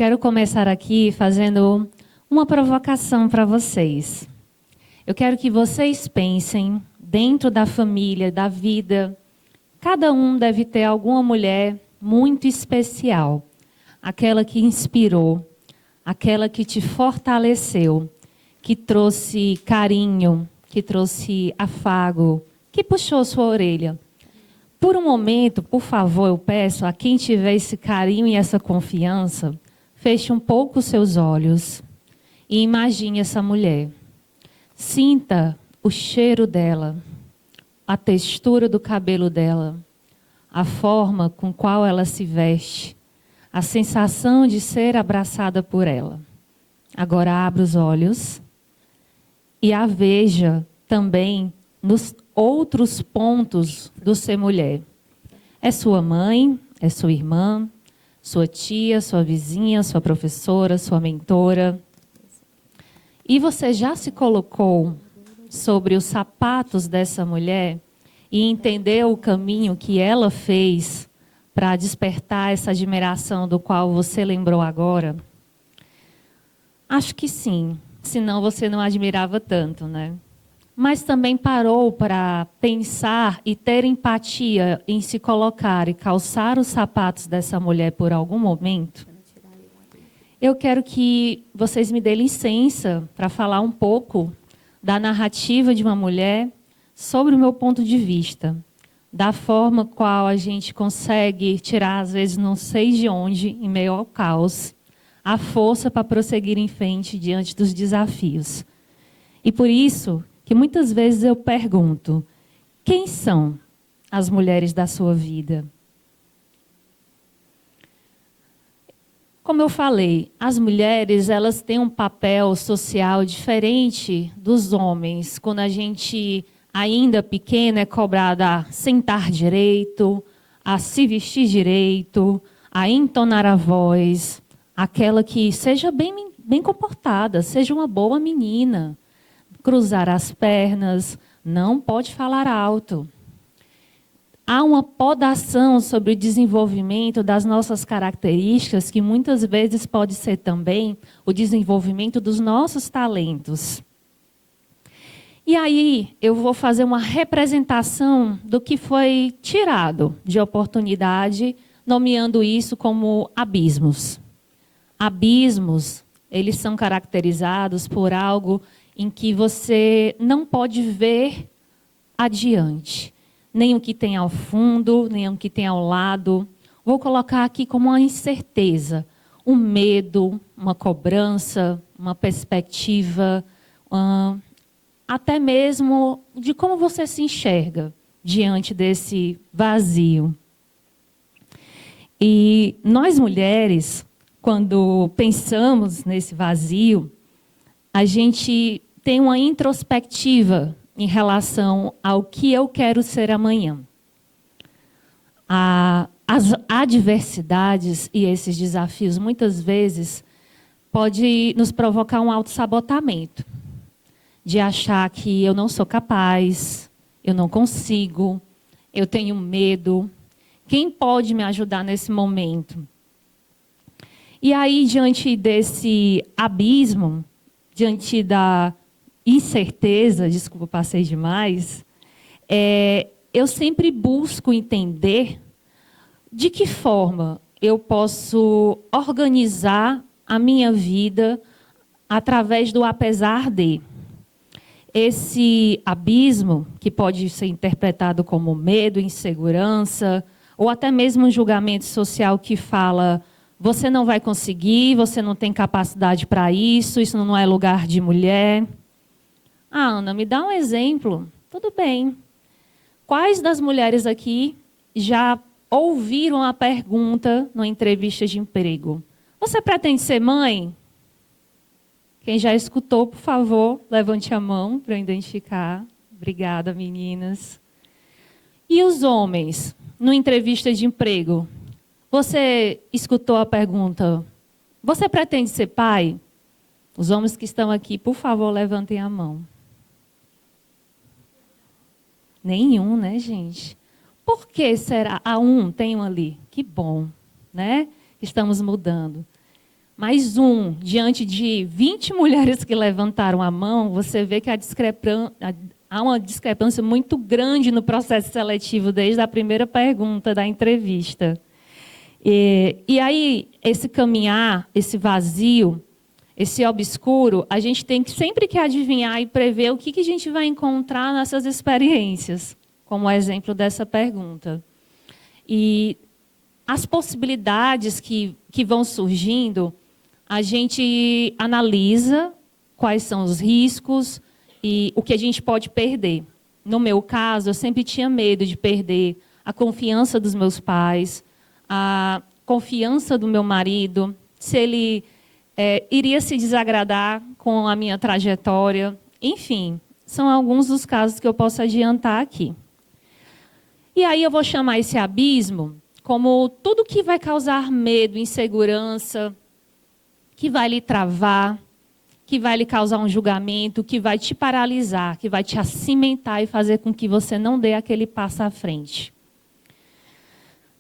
quero começar aqui fazendo uma provocação para vocês. Eu quero que vocês pensem, dentro da família, da vida, cada um deve ter alguma mulher muito especial. Aquela que inspirou, aquela que te fortaleceu, que trouxe carinho, que trouxe afago, que puxou sua orelha. Por um momento, por favor, eu peço a quem tiver esse carinho e essa confiança, feche um pouco os seus olhos e imagine essa mulher. Sinta o cheiro dela, a textura do cabelo dela, a forma com qual ela se veste, a sensação de ser abraçada por ela. Agora abra os olhos e a veja também nos outros pontos do ser mulher. É sua mãe, é sua irmã, sua tia, sua vizinha, sua professora, sua mentora. E você já se colocou sobre os sapatos dessa mulher e entendeu o caminho que ela fez para despertar essa admiração do qual você lembrou agora? Acho que sim, senão você não admirava tanto, né? Mas também parou para pensar e ter empatia em se colocar e calçar os sapatos dessa mulher por algum momento? Eu quero que vocês me dêem licença para falar um pouco da narrativa de uma mulher sobre o meu ponto de vista, da forma qual a gente consegue tirar, às vezes não sei de onde, em meio ao caos, a força para prosseguir em frente diante dos desafios. E por isso que muitas vezes eu pergunto, quem são as mulheres da sua vida? Como eu falei, as mulheres, elas têm um papel social diferente dos homens. Quando a gente, ainda pequena, é cobrada a sentar direito, a se vestir direito, a entonar a voz, aquela que seja bem comportada, seja uma boa menina. Cruzar as pernas, não pode falar alto. Há uma podação sobre o desenvolvimento das nossas características, que muitas vezes pode ser também o desenvolvimento dos nossos talentos. E aí eu vou fazer uma representação do que foi tirado de oportunidade, nomeando isso como abismos. Abismos, eles são caracterizados por algo em que você não pode ver adiante. Nem o que tem ao fundo, nem o que tem ao lado. Vou colocar aqui como uma incerteza, um medo, uma cobrança, uma perspectiva, até mesmo de como você se enxerga diante desse vazio. E nós mulheres, quando pensamos nesse vazio, a gente tem uma introspectiva em relação ao que eu quero ser amanhã. As adversidades e esses desafios, muitas vezes, pode nos provocar um autossabotamento, de achar que eu não sou capaz, eu não consigo, eu tenho medo. Quem pode me ajudar nesse momento? E aí, diante desse abismo, diante da incerteza, desculpa, passei demais, eu sempre busco entender de que forma eu posso organizar a minha vida através do apesar de. Esse abismo, que pode ser interpretado como medo, insegurança, ou até mesmo um julgamento social que fala: você não vai conseguir, você não tem capacidade para isso, isso não é lugar de mulher. Ah, Ana, me dá um exemplo. Tudo bem. Quais das mulheres aqui já ouviram a pergunta numa entrevista de emprego? Você pretende ser mãe? Quem já escutou, por favor, levante a mão para eu identificar. Obrigada, meninas. E os homens, numa entrevista de emprego? Você escutou a pergunta: você pretende ser pai? Os homens que estão aqui, por favor, levantem a mão. Nenhum, né, gente? Por que será? Tem um ali. Que bom, né? Estamos mudando. mais um, diante de 20 mulheres que levantaram a mão, você vê que há uma discrepância muito grande no processo seletivo, desde a primeira pergunta da entrevista. E aí, esse caminhar, esse vazio, esse obscuro, a gente tem que sempre que adivinhar e prever o que a gente vai encontrar nessas experiências, como o exemplo dessa pergunta. E as possibilidades que vão surgindo, a gente analisa quais são os riscos e o que a gente pode perder. No meu caso, eu sempre tinha medo de perder a confiança dos meus pais, a confiança do meu marido, se ele iria se desagradar com a minha trajetória. Enfim, são alguns dos casos que eu posso adiantar aqui. E aí eu vou chamar esse abismo como tudo que vai causar medo, insegurança, que vai lhe travar, que vai lhe causar um julgamento, que vai te paralisar, que vai te acimentar e fazer com que você não dê aquele passo à frente.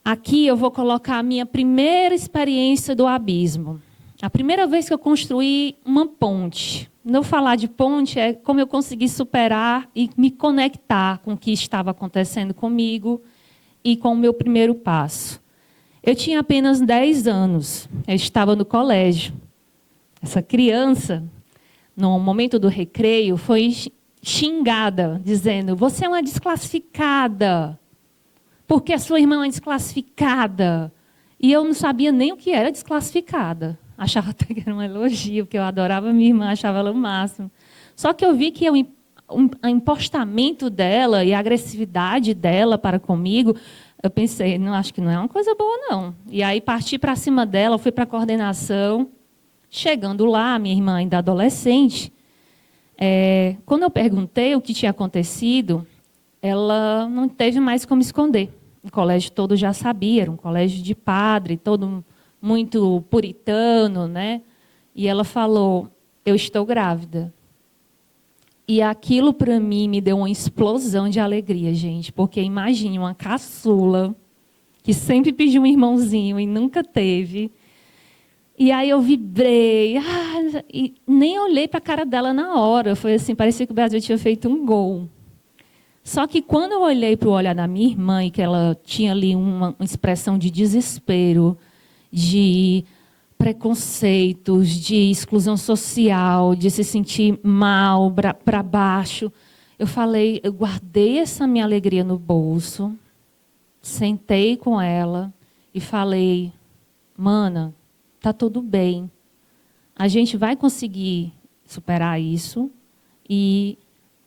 Aqui eu vou colocar a minha primeira experiência do abismo. A primeira vez que eu construí uma ponte. Não falar de ponte é como eu consegui superar e me conectar com o que estava acontecendo comigo e com o meu primeiro passo. Eu tinha apenas 10 anos. Eu estava no colégio. Essa criança, no momento do recreio, foi xingada, dizendo: "Você é uma desclassificada, porque a sua irmã é uma desclassificada." E eu não sabia nem o que era desclassificada. Achava até que era um elogio, porque eu adorava minha irmã, achava ela o máximo. Só que eu vi que o impostamento dela e a agressividade dela para comigo, eu pensei, não, acho que não é uma coisa boa, não. E aí parti para cima dela, fui para a coordenação. Chegando lá, minha irmã ainda adolescente, quando eu perguntei o que tinha acontecido, ela não teve mais como esconder. O colégio todo já sabia, era um colégio de padre, todo muito puritano, né? E ela falou: "Eu estou grávida." E aquilo para mim me deu uma explosão de alegria, gente, porque imagine uma caçula que sempre pediu um irmãozinho e nunca teve. E aí eu vibrei, e nem olhei para a cara dela na hora. Foi assim, parecia que o Brasil tinha feito um gol. Só que quando eu olhei para o olhar da minha irmã, e que ela tinha ali uma expressão de desespero, de preconceitos, de exclusão social, de se sentir mal, para baixo, eu guardei essa minha alegria no bolso, sentei com ela e falei: "Mana, tá tudo bem. A gente vai conseguir superar isso e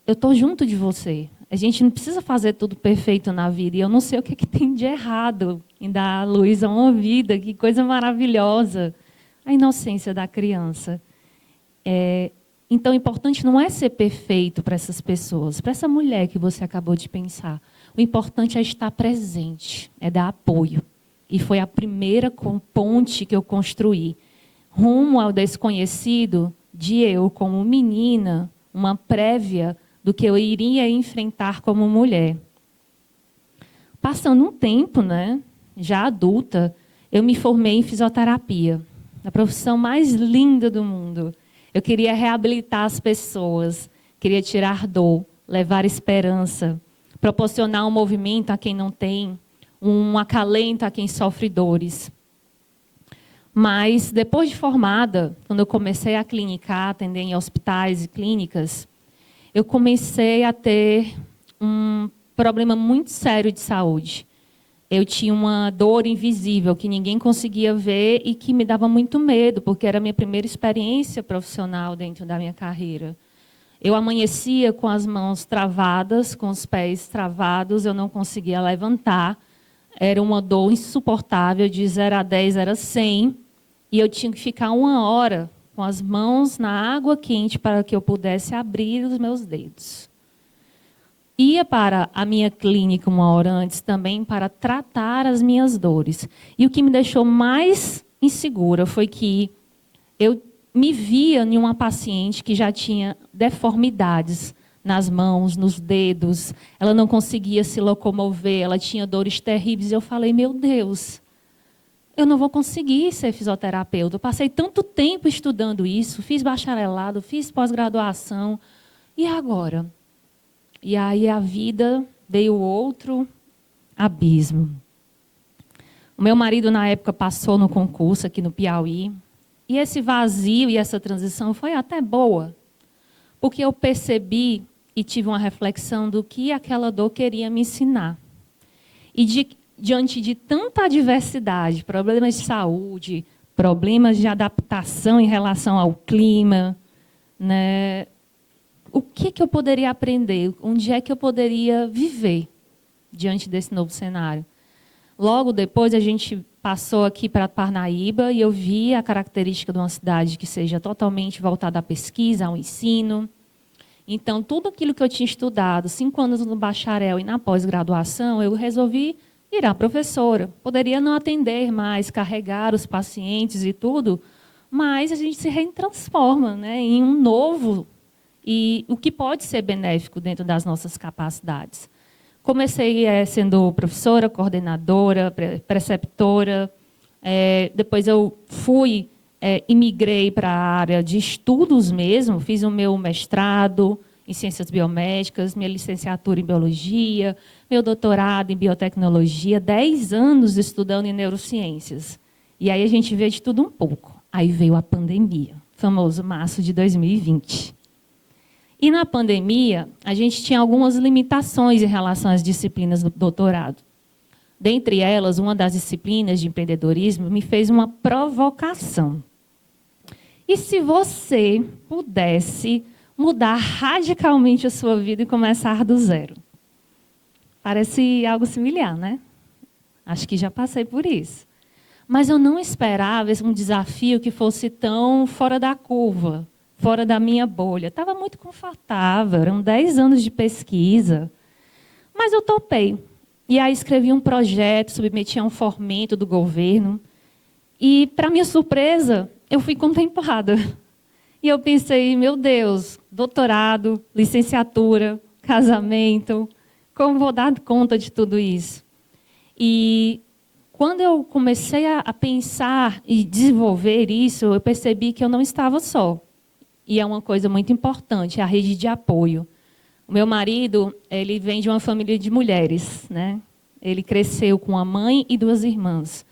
eu tô junto de você. A gente não precisa fazer tudo perfeito na vida. E eu não sei o que tem de errado em dar à luz a uma vida. Que coisa maravilhosa." A inocência da criança. Então, o importante não é ser perfeito para essas pessoas, para essa mulher que você acabou de pensar. O importante é estar presente, é dar apoio. E foi a primeira ponte que eu construí. Rumo ao desconhecido, de eu, como menina, uma prévia do que eu iria enfrentar como mulher. Passando um tempo, né, já adulta, eu me formei em fisioterapia. A profissão mais linda do mundo. Eu queria reabilitar as pessoas, queria tirar dor, levar esperança, proporcionar um movimento a quem não tem, um acalento a quem sofre dores. Mas, depois de formada, quando eu comecei a clinicar, atender em hospitais e clínicas, eu comecei a ter um problema muito sério de saúde. Eu tinha uma dor invisível que ninguém conseguia ver e que me dava muito medo, porque era a minha primeira experiência profissional dentro da minha carreira. Eu amanhecia com as mãos travadas, com os pés travados, eu não conseguia levantar. Era uma dor insuportável, de 0 a 10 era 100. E eu tinha que ficar 1 hora com as mãos na água quente para que eu pudesse abrir os meus dedos. Ia para a minha clínica 1 hora antes também para tratar as minhas dores. E o que me deixou mais insegura foi que eu me via em uma paciente que já tinha deformidades nas mãos, nos dedos. Ela não conseguia se locomover, ela tinha dores terríveis. E eu falei: "Meu Deus, eu não vou conseguir ser fisioterapeuta. Eu passei tanto tempo estudando isso, fiz bacharelado, fiz pós-graduação, e agora? E aí a vida veio outro abismo. O meu marido, na época, passou no concurso aqui no Piauí, e esse vazio e essa transição foi até boa, porque eu percebi e tive uma reflexão do que aquela dor queria me ensinar. E diante de tanta adversidade, problemas de saúde, problemas de adaptação em relação ao clima, né, o que eu poderia aprender? Onde é que eu poderia viver diante desse novo cenário? Logo depois, a gente passou aqui para Parnaíba e eu vi a característica de uma cidade que seja totalmente voltada à pesquisa, ao ensino. Então, tudo aquilo que eu tinha estudado, 5 anos no bacharel e na pós-graduação, eu resolvi virar professora. Poderia não atender mais, carregar os pacientes e tudo, mas a gente se retransforma, né, em um novo, e o que pode ser benéfico dentro das nossas capacidades. Comecei sendo professora, coordenadora, preceptora, depois eu fui e migrei para a área de estudos mesmo, fiz o meu mestrado em ciências biomédicas, minha licenciatura em biologia, meu doutorado em biotecnologia, 10 anos estudando em neurociências. E aí a gente vê de tudo um pouco. Aí veio a pandemia, famoso março de 2020. E na pandemia, a gente tinha algumas limitações em relação às disciplinas do doutorado. Dentre elas, uma das disciplinas de empreendedorismo me fez uma provocação. E se você pudesse mudar radicalmente a sua vida e começar do zero? Parece algo similar, né? Acho que já passei por isso. Mas eu não esperava um desafio que fosse tão fora da curva, fora da minha bolha. Estava muito confortável, eram 10 anos de pesquisa. Mas eu topei. E aí escrevi um projeto, submeti a um fomento do governo. E, para minha surpresa, eu fui contemplada. E eu pensei, meu Deus, doutorado, licenciatura, casamento, como vou dar conta de tudo isso? E quando eu comecei a pensar e desenvolver isso, eu percebi que eu não estava só. E é uma coisa muito importante, a rede de apoio. O meu marido, ele vem de uma família de mulheres, né? Ele cresceu com a mãe e 2 irmãs.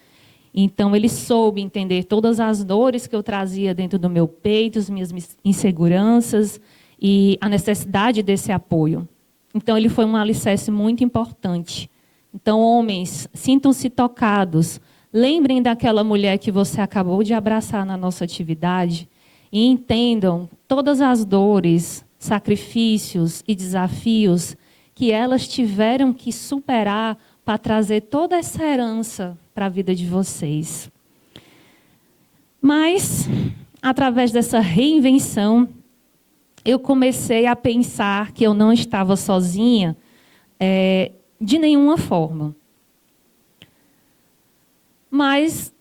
Então, ele soube entender todas as dores que eu trazia dentro do meu peito, as minhas inseguranças e a necessidade desse apoio. Então, ele foi um alicerce muito importante. Então, homens, sintam-se tocados. Lembrem daquela mulher que você acabou de abraçar na nossa atividade e entendam todas as dores, sacrifícios e desafios que elas tiveram que superar para trazer toda essa herança para a vida de vocês. Mas, através dessa reinvenção, eu comecei a pensar que eu não estava sozinha de nenhuma forma. Mas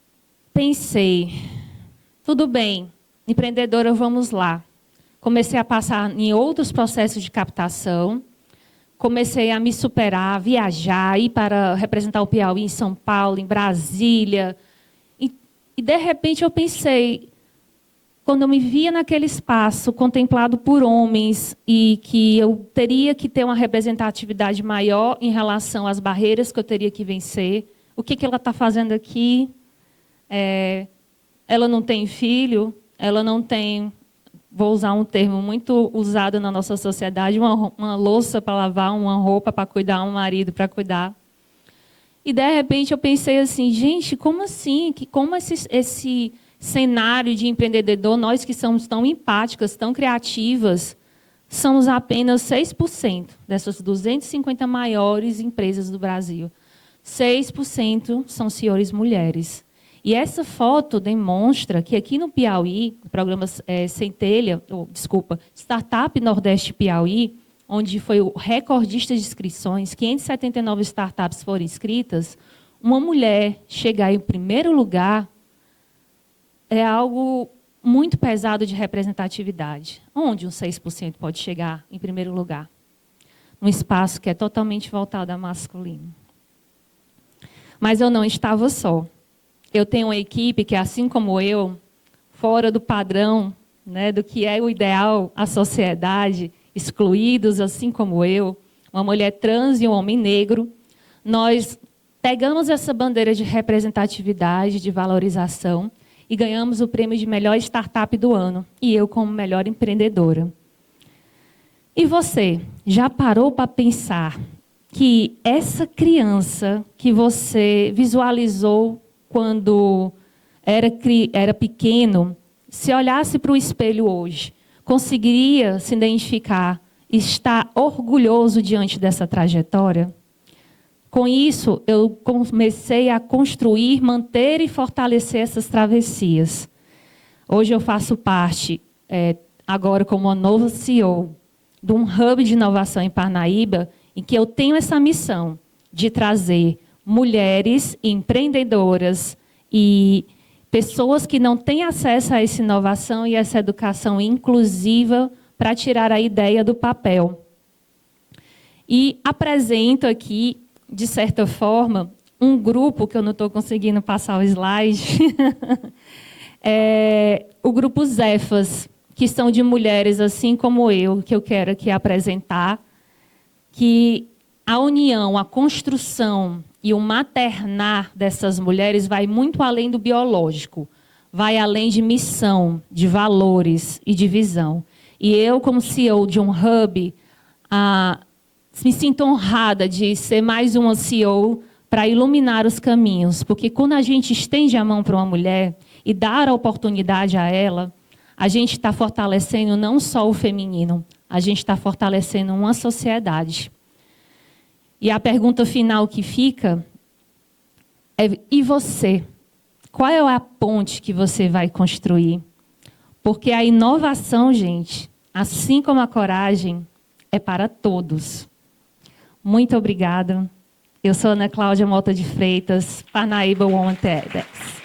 pensei, tudo bem, empreendedora, vamos lá. Comecei a passar em outros processos de captação, comecei a me superar, viajar, ir para representar o Piauí em São Paulo, em Brasília. E de repente, eu pensei, quando eu me via naquele espaço contemplado por homens e que eu teria que ter uma representatividade maior em relação às barreiras que eu teria que vencer, o que ela está fazendo aqui? Ela não tem filho, ela não tem... Vou usar um termo muito usado na nossa sociedade, uma louça para lavar, uma roupa para cuidar, um marido para cuidar. E, de repente, eu pensei assim, gente, como assim? Como esse cenário de empreendedor, nós que somos tão empáticas, tão criativas, somos apenas 6% dessas 250 maiores empresas do Brasil. 6% são senhores mulheres. E essa foto demonstra que aqui no Piauí, o programa Startup Nordeste Piauí, onde foi o recordista de inscrições, 579 startups foram inscritas, uma mulher chegar em primeiro lugar é algo muito pesado de representatividade. Onde um 6% pode chegar em primeiro lugar? Num espaço que é totalmente voltado a masculino. Mas eu não estava só. eu tenho uma equipe que, assim como eu, fora do padrão, né, do que é o ideal, a sociedade, excluídos, assim como eu, uma mulher trans e um homem negro, nós pegamos essa bandeira de representatividade, de valorização, e ganhamos o prêmio de melhor startup do ano, e eu como melhor empreendedora. E você, já parou para pensar que essa criança que você visualizou quando era pequeno, se olhasse para o espelho hoje, conseguiria se identificar e estar orgulhoso diante dessa trajetória? Com isso, eu comecei a construir, manter e fortalecer essas travessias. Hoje eu faço parte, agora como uma nova CEO, de um hub de inovação em Parnaíba, em que eu tenho essa missão de trazer mulheres empreendedoras e pessoas que não têm acesso a essa inovação e essa educação inclusiva para tirar a ideia do papel. E apresento aqui, de certa forma, um grupo, que eu não estou conseguindo passar o slide, o grupo Zefas, que são de mulheres assim como eu, que eu quero aqui apresentar, que a união, a construção e o maternar dessas mulheres vai muito além do biológico, vai além de missão, de valores e de visão. E eu, como CEO de um hub, me sinto honrada de ser mais uma CEO para iluminar os caminhos, porque quando a gente estende a mão para uma mulher e dar a oportunidade a ela, a gente está fortalecendo não só o feminino, a gente está fortalecendo uma sociedade. E a pergunta final que fica é: e você? Qual é a ponte que você vai construir? Porque a inovação, gente, assim como a coragem, é para todos. Muito obrigada. Eu sou Ana Cláudia Mota de Freitas, Parnaíba Women TEDx.